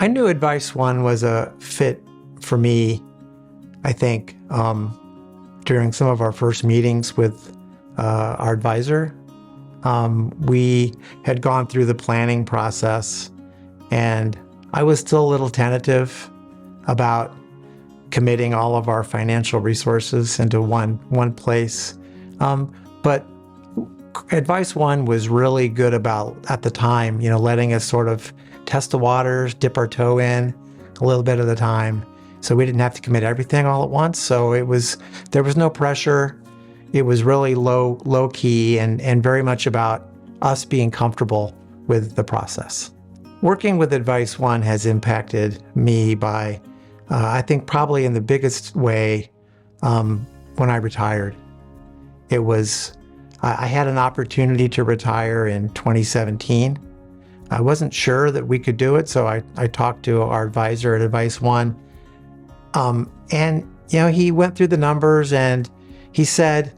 I knew AdviceOne was a fit for me, I think, during some of our first meetings with our advisor. We had gone through the planning process, and I was still a little tentative about committing all of our financial resources into one place. But AdviceOne was really good about, at the time, letting us sort of test the waters, dip our toe in a little bit at a time. So we didn't have to commit everything all at once. So there was no pressure. It was really low key and very much about us being comfortable with the process. Working with AdviceOne has impacted me by, I think probably in the biggest way, when I retired. I had an opportunity to retire in 2017. I wasn't sure that we could do it, so I talked to our advisor at AdviceOne. And he went through the numbers and he said,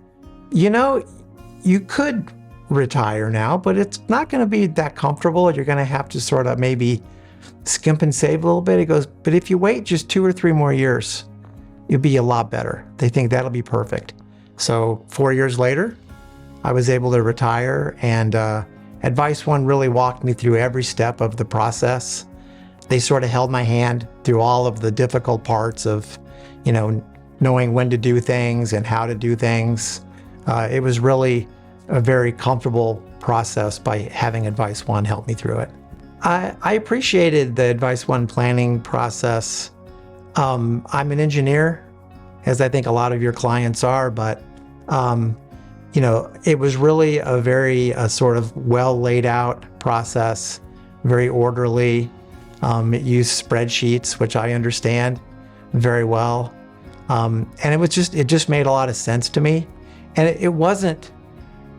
you could retire now, but it's not going to be that comfortable. You're going to have to sort of maybe skimp and save a little bit. He goes, but if you wait just 2 or 3 more years, you'll be a lot better. They think that'll be perfect. So 4 years later, I was able to retire, and AdviceOne really walked me through every step of the process. They sort of held my hand through all of the difficult parts of, knowing when to do things and how to do things. It was really a very comfortable process by having AdviceOne help me through it. I appreciated the AdviceOne planning process. I'm an engineer, as I think a lot of your clients are, but it was really a very sort of well laid out process, very orderly. It used spreadsheets, which I understand very well. And it just made a lot of sense to me. And it wasn't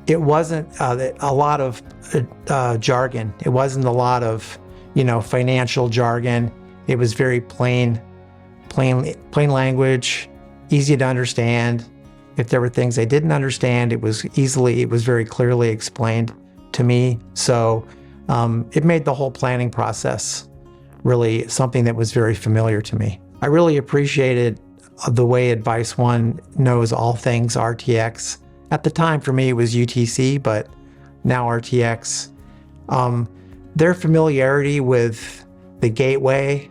a lot of jargon. It wasn't a lot of, financial jargon. It was very plain language, easy to understand. If there were things I didn't understand, it was very clearly explained to me. So it made the whole planning process really something that was very familiar to me. I really appreciated the way AdviceOne knows all things RTX. At the time, for me, it was UTC, but now RTX. Their familiarity with the gateway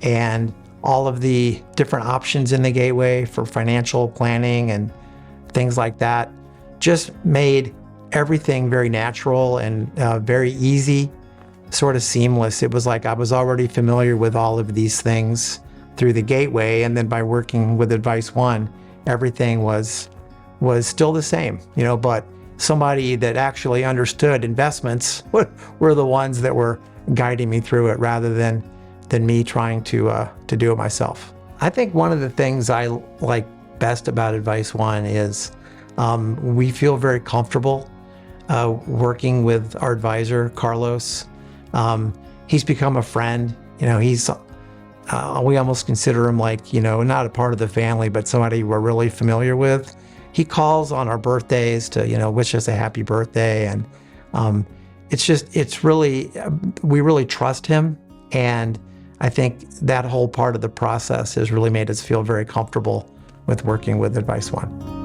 and all of the different options in the gateway for financial planning and things like that just made everything very natural and very easy, sort of seamless. It was like I was already familiar with all of these things through the gateway, and then by working with AdviceOne, everything was still the same, but somebody that actually understood investments were the ones that were guiding me through it rather than me trying to do it myself. I think one of the things I like best about AdviceOne is we feel very comfortable working with our advisor, Carlos. He's become a friend. We almost consider him like, not a part of the family, but somebody we're really familiar with. He calls on our birthdays to, wish us a happy birthday. And we really trust him. And I think that whole part of the process has really made us feel very comfortable with working with AdviceOne.